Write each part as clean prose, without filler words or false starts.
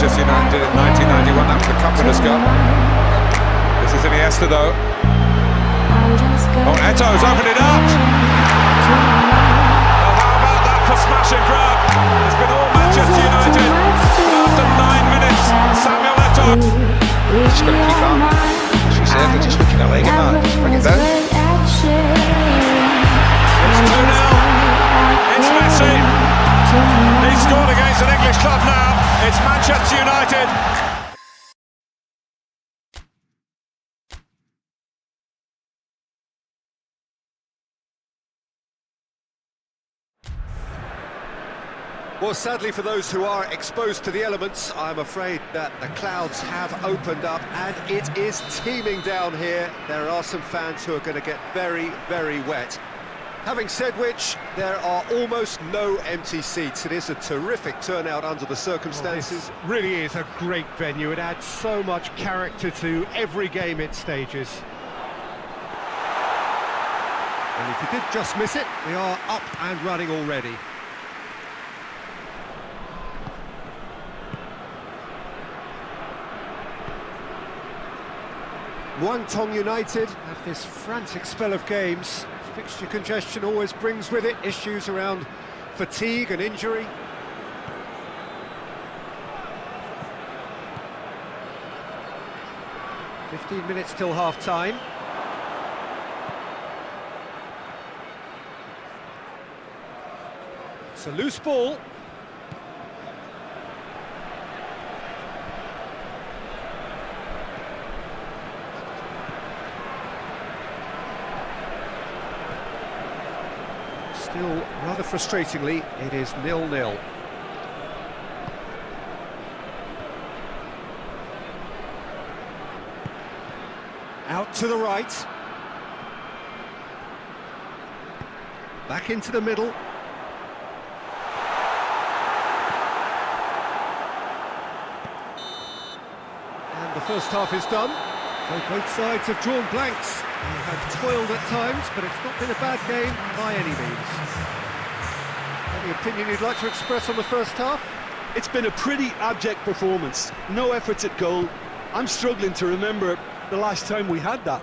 Manchester United in 1991, that was a couple of ago. This is Iniesta though. Oh, Eto's opened it up! Well, how about that for smash and grab? It's been all Manchester United. After 9 minutes, Samuel Eto'o. Just got to keep on. As we said, they're just looking at leg and just bring it down. It's 2-0. It's Messi. He scored against an English club now. It's Manchester United. Well, sadly for those who are exposed to the elements, I'm afraid that the clouds have opened up and it is teeming down here. There are some fans who are going to get very, very wet. Having said which, there are almost no empty seats. It is a terrific turnout under the circumstances. This really is a great venue. It adds so much character to every game it stages. And if you did just miss it, we are up and running already. Muangthong United have this frantic spell of games. Fixture congestion always brings with it issues around fatigue and injury. "15 minutes till half-time. It's a loose ball. Still, rather frustratingly, it is 0-0. Out to the right. Back into the middle. And the first half is done. So both sides have drawn blanks. They have toiled at times, but it's not been a bad game by any means. Any opinion you'd like to express on the first half? It's been a pretty abject performance. No efforts at goal. I'm struggling to remember the last time we had that.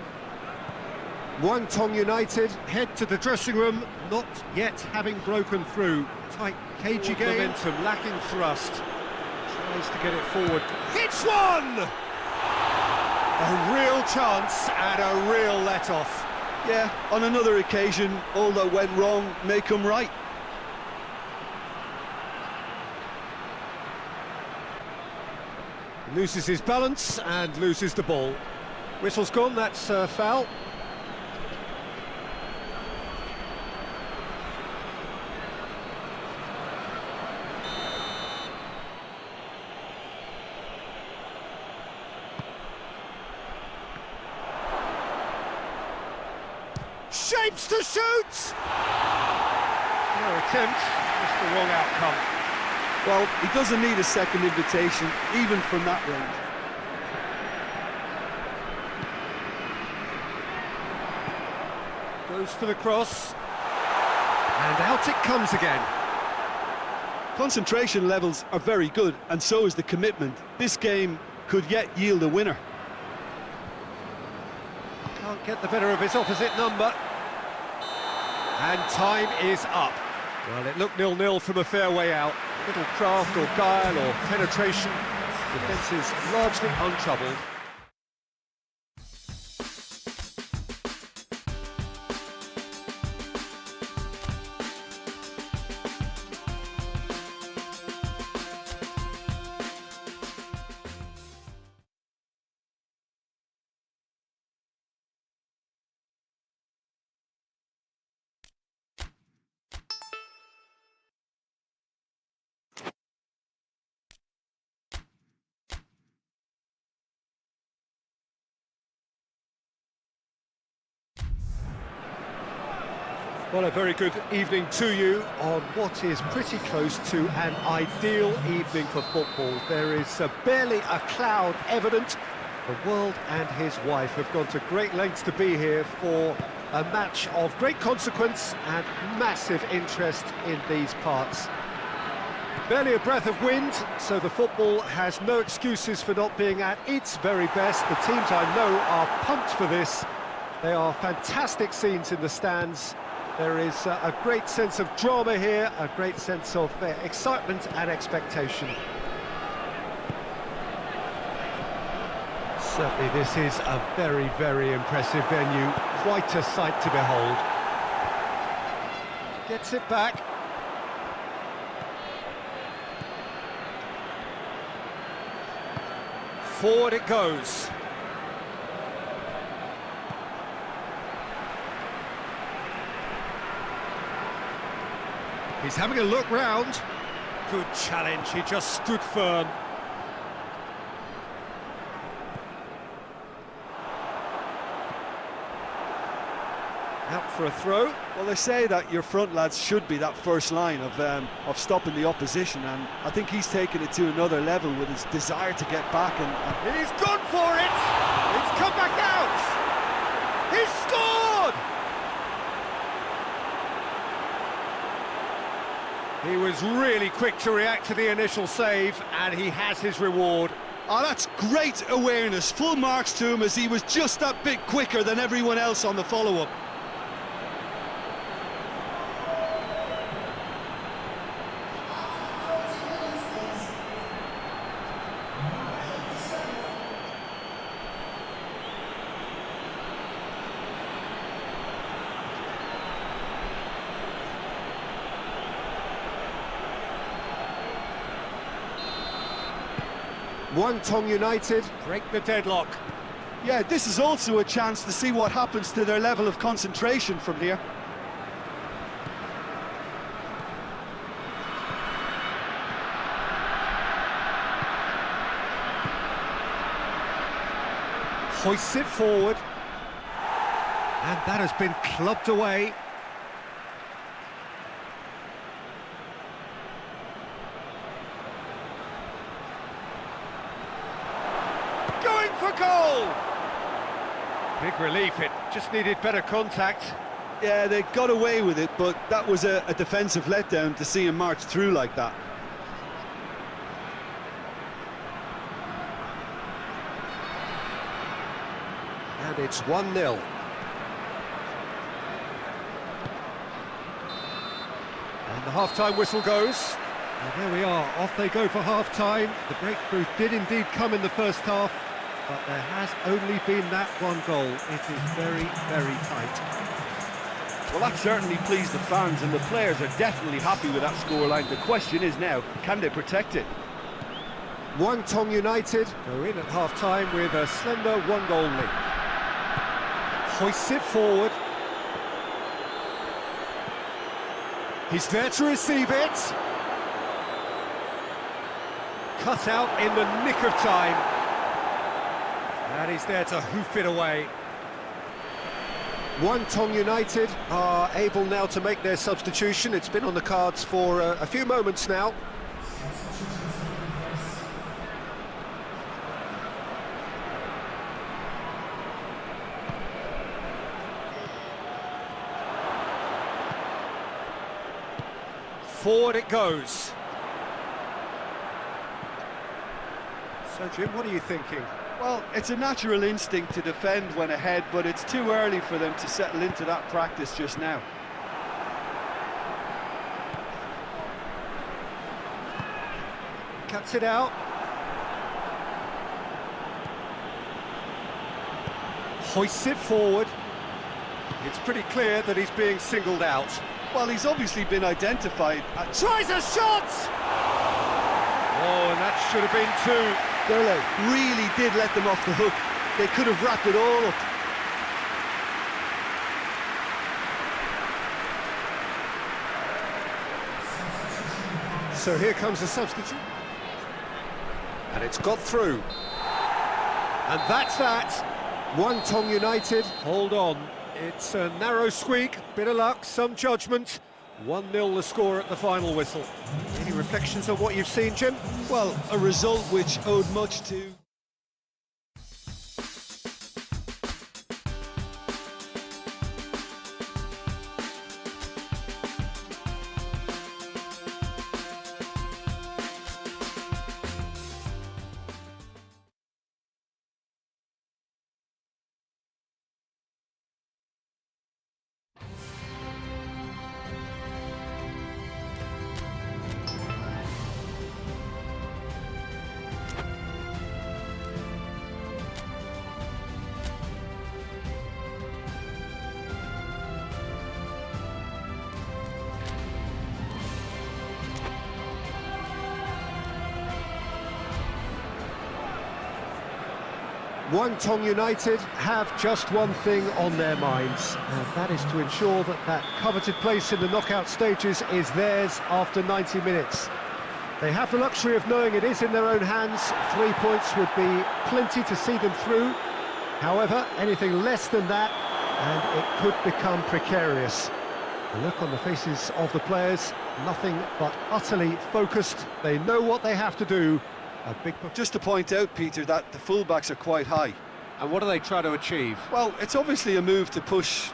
Muangthong United head to the dressing room, not yet having broken through. Tight, cagey game. Momentum, lacking thrust. Tries to get it forward. Hits one! A real chance and a real let-off. Yeah, on another occasion, all that went wrong may come right. Loses his balance and loses the ball. Whistle's gone, that's a foul. Shapes to shoot! No attempt, just the wrong outcome. Well, he doesn't need a second invitation, even from that range. Goes for the cross. And out it comes again. Concentration levels are very good, and so is the commitment. This game could yet yield a winner. Can't get the better of his opposite number. And time is up. Well, it looked 0-0 from a fair way out. Little craft or guile or penetration. Defence is largely untroubled. Well, a very good evening to you on what is pretty close to an ideal evening for football. There is barely a cloud evident. The world and his wife have gone to great lengths to be here for a match of great consequence and massive interest in these parts. Barely a breath of wind, so the football has no excuses for not being at its very best. The teams I know are pumped for this. They are fantastic scenes in the stands. There is a great sense of drama here, a great sense of excitement and expectation. Certainly this is a very, very impressive venue. Quite a sight to behold. Gets it back. Forward it goes. He's having a look round. Good challenge, he just stood firm. Out for a throw. Well, they say that your front lads should be that first line of stopping the opposition, and I think he's taken it to another level with his desire to get back. And He's gone for it! It's come back out! He's scored! He was really quick to react to the initial save, and he has his reward. oh, that's great awareness. Full marks to him, as he was just that bit quicker than everyone else on the follow-up. Tong United break the deadlock. Yeah, this is also a chance to see what happens to their level of concentration from here. Hoists it forward. And that has been clubbed away. For goal! Big relief, it just needed better contact. Yeah, they got away with it, but that was a defensive letdown to see him march through like that. And it's 1-0. And the half-time whistle goes. And there we are, off they go for half-time. The breakthrough did indeed come in the first half, but there has only been that one goal. It is very, very tight. Well, that certainly pleased the fans, and the players are definitely happy with that scoreline. The question is now, can they protect it? Tong United go in at half-time with a slender one-goal lead. Hoists it forward. He's there to receive it. Cut out in the nick of time. And he's there to hoof it away. Tong United are able now to make their substitution. It's been on the cards for a few moments now. Forward it goes. So, Jim, what are you thinking? Well, it's a natural instinct to defend when ahead, but it's too early for them to settle into that practice just now. Cuts it out. Hoists it forward. It's pretty clear that he's being singled out. Well, he's obviously been identified. Tries a shot! Oh, and that should have been two. Oleh really did let them off the hook. They could have wrapped it all up. So here comes the substitute. And it's got through. And that's that. Tong United. Hold on. It's a narrow squeak, bit of luck, some judgment. 1-0 the score at the final whistle. Any reflections on what you've seen, Jim? Well, a result which owed much to Guangdong United have just one thing on their minds, and that is to ensure that that coveted place in the knockout stages is theirs after 90 minutes. They have the luxury of knowing it is in their own hands. 3 points would be plenty to see them through. However, anything less than that, and it could become precarious. The look on the faces of the players, nothing but utterly focused. They know what they have to do. Just to point out, Peter, that the fullbacks are quite high. And what do they try to achieve? Well, it's obviously a move to push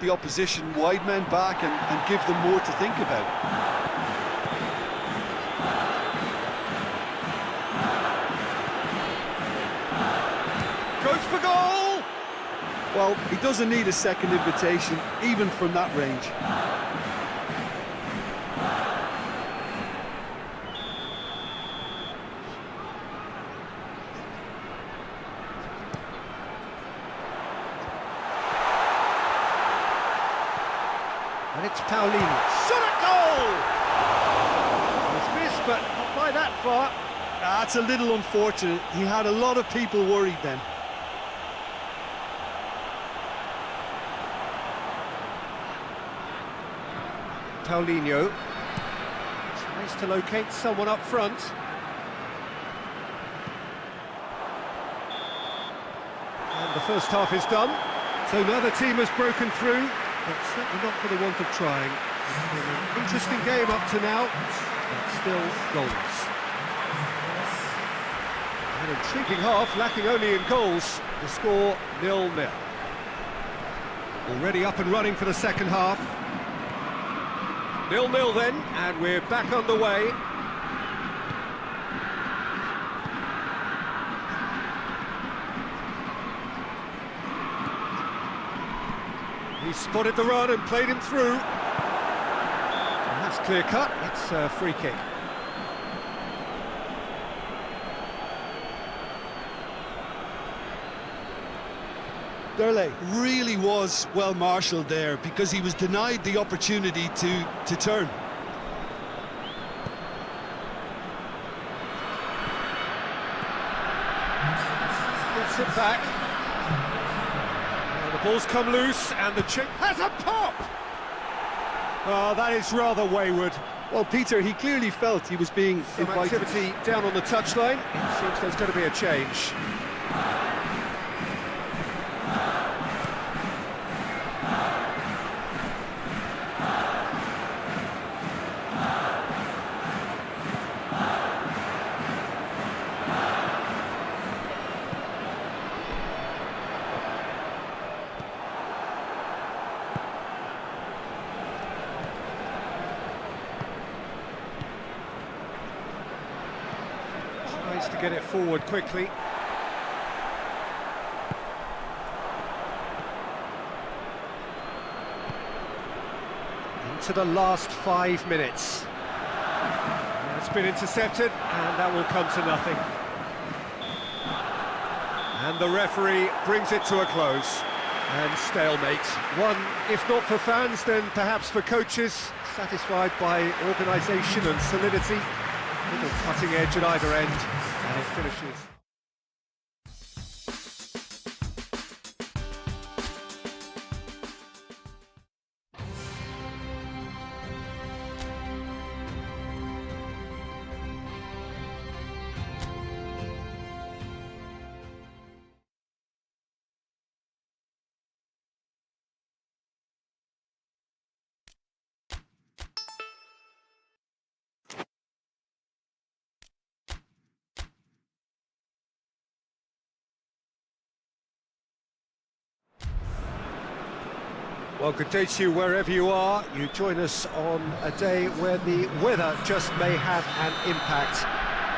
the opposition wide men back and give them more to think about. Goes for goal! Well, he doesn't need a second invitation, even from that range. And it's Paulinho. Shot at goal! It's missed, but not by that far. That's a little unfortunate. He had a lot of people worried then. Paulinho tries to locate someone up front. And the first half is done. So now the team has broken through, but certainly not for the want of trying. It's been an interesting game up to now, but still goals. An intriguing half, lacking only in goals. The score 0-0. Already up and running for the second half. 0-0 then, and we're back underway. He spotted the run and played him through. And that's clear cut, it's a free kick. Derley. Really was well marshalled there because he was denied the opportunity to turn. Gets it back. Now the ball's come loose and the chip has a pop! Oh, that is rather wayward. Well, Peter, he clearly felt he was being Some invited. activity down on the touchline. It seems there's going to be a change. Tries to get it forward quickly. Into the last 5 minutes. It's been intercepted, and that will come to nothing. And the referee brings it to a close. And stalemate. One, if not for fans, then perhaps for coaches, satisfied by organisation and solidity. Little cutting edge at either end, and it finishes. Well, good day to you wherever you are. You join us on a day where the weather just may have an impact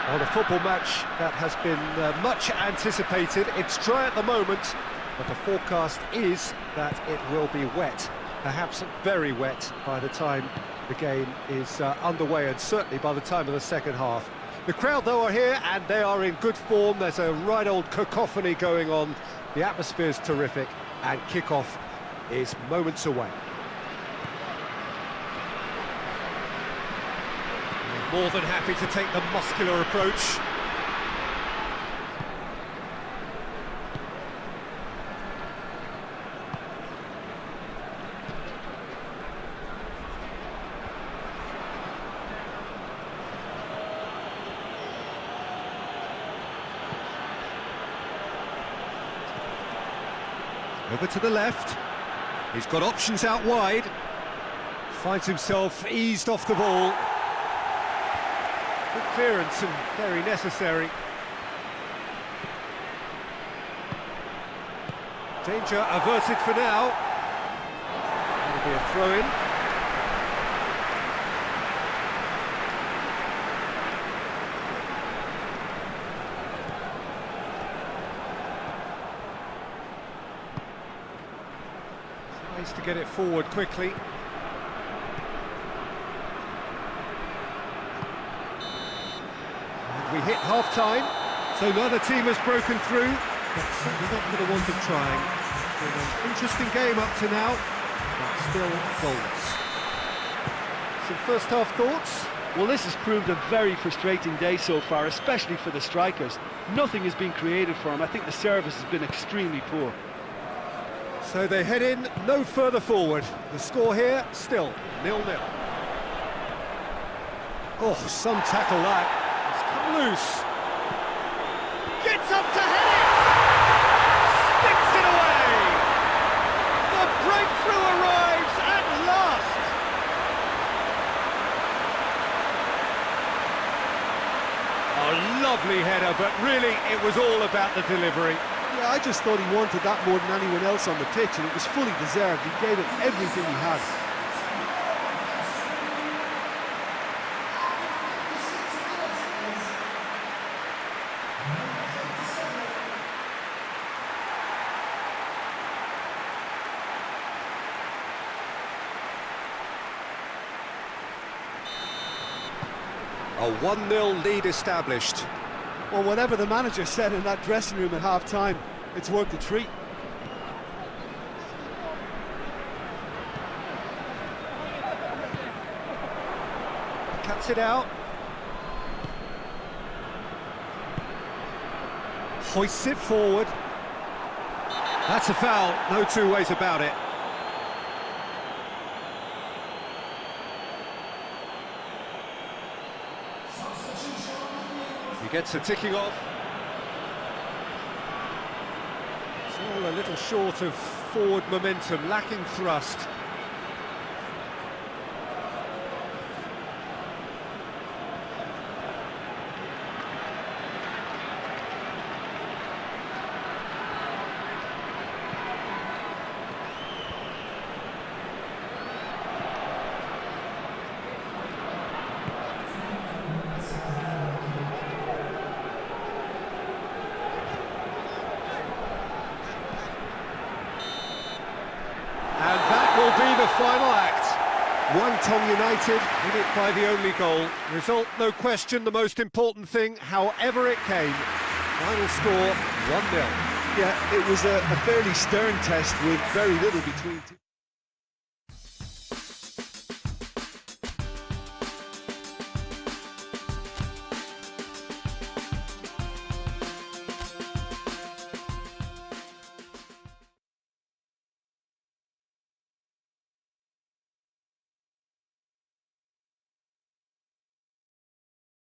on a football match that has been much anticipated. It's dry at the moment, but the forecast is that it will be wet, perhaps very wet by the time the game is underway, and certainly by the time of the second half. The crowd, though, are here, and they are in good form. There's a right old cacophony going on. The atmosphere's terrific, and kick-off is moments away. More than happy to take the muscular approach. Over to the left. He's got options out wide. Finds himself eased off the ball. Good clearance and very necessary. Danger averted for now. That'll be a throw-in. Tries to get it forward quickly. And we hit half-time, so neither team has broken through, but certainly not for the want of trying. Been an interesting game up to now, but still goals. Some first-half thoughts? Well, this has proved a very frustrating day so far, especially for the strikers. Nothing has been created for them. I think the service has been extremely poor. So they head in no further forward. The score here, still 0-0. Oh, some tackle that. It's come loose. Gets up to head it! Sticks it away! The breakthrough arrives at last! A lovely header, but really it was all about the delivery. Yeah, I just thought he wanted that more than anyone else on the pitch, and it was fully deserved. He gave it everything he had. A 1-0 lead established. Well, whatever the manager said in that dressing room at half-time, it's worth a treat. Cuts it out. Hoists it forward. That's a foul, no two ways about it. He gets a ticking off. It's all a little short of forward momentum, lacking thrust. Be the final act. One Tom United win it by the only goal. Result, no question, the most important thing, however it came. Final score, 1-0. Yeah, it was a fairly stern test with very little between two.